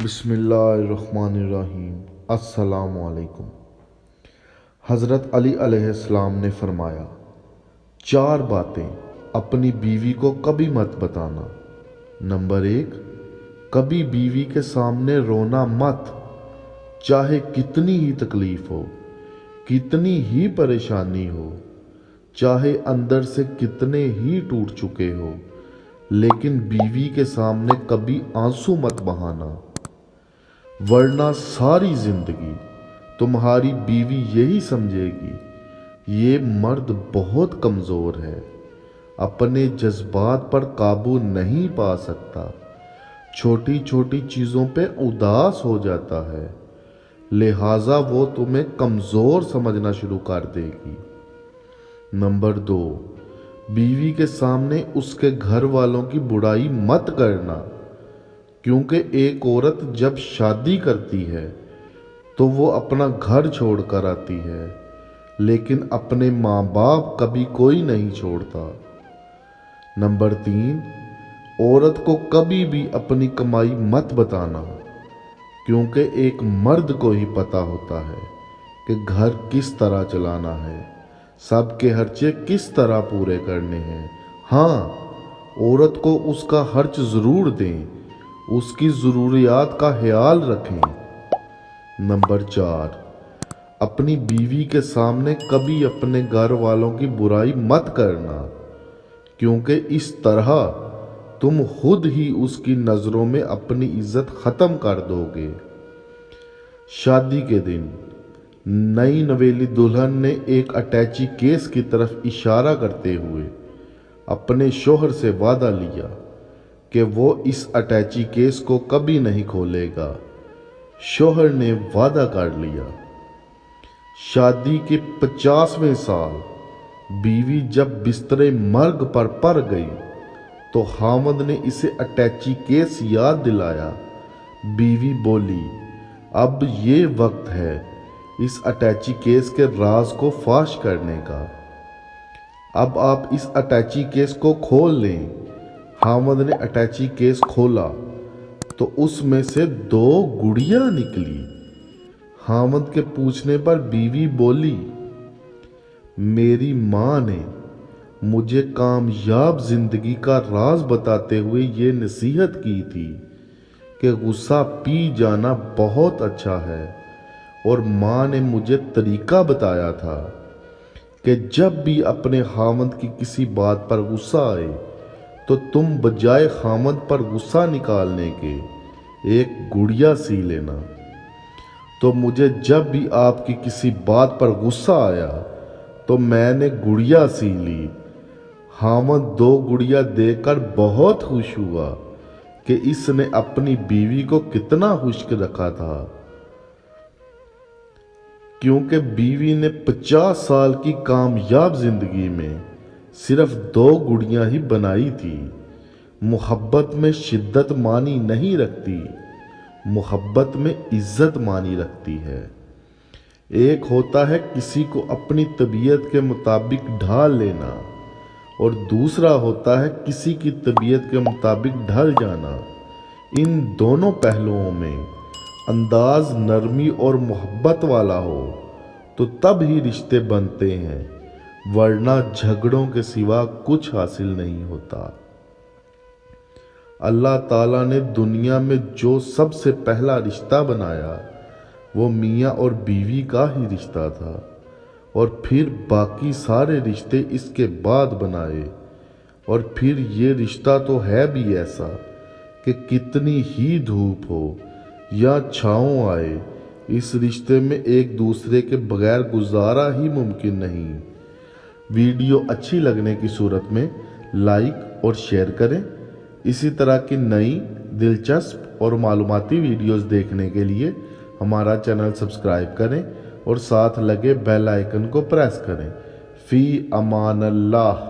بسم اللہ الرحمن الرحیم۔ السلام علیکم۔ حضرت علی علیہ السلام نے فرمایا، 4 باتیں اپنی بیوی کو کبھی مت بتانا۔ نمبر 1، کبھی بیوی کے سامنے رونا مت، چاہے کتنی ہی تکلیف ہو، کتنی ہی پریشانی ہو، چاہے اندر سے کتنے ہی ٹوٹ چکے ہو، لیکن بیوی کے سامنے کبھی آنسو مت بہانا، ورنہ ساری زندگی تمہاری بیوی یہی سمجھے گی یہ مرد بہت کمزور ہے، اپنے جذبات پر قابو نہیں پا سکتا، چھوٹی چھوٹی چیزوں پہ اداس ہو جاتا ہے، لہٰذا وہ تمہیں کمزور سمجھنا شروع کر دے گی۔ نمبر 2، بیوی کے سامنے اس کے گھر والوں کی برائی مت کرنا، کیونکہ ایک عورت جب شادی کرتی ہے تو وہ اپنا گھر چھوڑ کر آتی ہے، لیکن اپنے ماں باپ کبھی کوئی نہیں چھوڑتا۔ نمبر 3، عورت کو کبھی بھی اپنی کمائی مت بتانا، کیونکہ ایک مرد کو ہی پتہ ہوتا ہے کہ گھر کس طرح چلانا ہے، سب کے خرچے کس طرح پورے کرنے ہیں۔ ہاں، عورت کو اس کا خرچ ضرور دیں، اس کی ضروریات کا خیال رکھیں۔ نمبر 4، اپنی بیوی کے سامنے کبھی اپنے گھر والوں کی برائی مت کرنا، کیونکہ اس طرح تم خود ہی اس کی نظروں میں اپنی عزت ختم کر دو گے۔ شادی کے دن نئی نویلی دلہن نے ایک اٹیچی کیس کی طرف اشارہ کرتے ہوئے اپنے شوہر سے وعدہ لیا کہ وہ اس اٹیچی کیس کو کبھی نہیں کھولے گا۔ شوہر نے وعدہ کر لیا۔ شادی کے 50ویں سال بیوی جب بستر مرگ پر پڑ گئی تو خاوند نے اسے اٹیچی کیس یاد دلایا۔ بیوی بولی، اب یہ وقت ہے اس اٹیچی کیس کے راز کو فاش کرنے کا، اب آپ اس اٹیچی کیس کو کھول لیں۔ خاوند نے اٹیچی کیس کھولا تو اس میں سے 2 گڑیاں نکلی۔ خاوند کے پوچھنے پر بیوی بولی، میری ماں نے مجھے کامیاب زندگی کا راز بتاتے ہوئے یہ نصیحت کی تھی کہ غصہ پی جانا بہت اچھا ہے، اور ماں نے مجھے طریقہ بتایا تھا کہ جب بھی اپنے خاوند کی کسی بات پر غصہ آئے تو تم بجائے خاوند پر غصہ نکالنے کے ایک گڑیا سی لینا۔ تو مجھے جب بھی آپ کی کسی بات پر غصہ آیا تو میں نے گڑیا سی لی۔ خاوند 2 گڑیا دیکھ کر بہت خوش ہوا کہ اس نے اپنی بیوی کو کتنا خوش رکھا تھا، کیونکہ بیوی نے 50 سال کی کامیاب زندگی میں صرف 2 گڑیاں ہی بنائی تھی۔ محبت میں شدت معنی نہیں رکھتی، محبت میں عزت معنی رکھتی ہے۔ ایک ہوتا ہے کسی کو اپنی طبیعت کے مطابق ڈھال لینا، اور دوسرا ہوتا ہے کسی کی طبیعت کے مطابق ڈھل جانا۔ ان دونوں پہلوؤں میں انداز نرمی اور محبت والا ہو تو تب ہی رشتے بنتے ہیں، ورنہ جھگڑوں کے سوا کچھ حاصل نہیں ہوتا۔ اللہ تعالیٰ نے دنیا میں جو سب سے پہلا رشتہ بنایا وہ میاں اور بیوی کا ہی رشتہ تھا، اور پھر باقی سارے رشتے اس کے بعد بنائے، اور پھر یہ رشتہ تو ہے بھی ایسا کہ کتنی ہی دھوپ ہو یا چھاؤں آئے، اس رشتے میں ایک دوسرے کے بغیر گزارا ہی ممکن نہیں۔ ویڈیو اچھی لگنے کی صورت میں لائک اور شیئر کریں۔ اسی طرح کی نئی دلچسپ اور معلوماتی ویڈیوز دیکھنے کے لیے ہمارا چینل سبسکرائب کریں اور ساتھ لگے بیل آئیکن کو پریس کریں۔ فی امان اللہ۔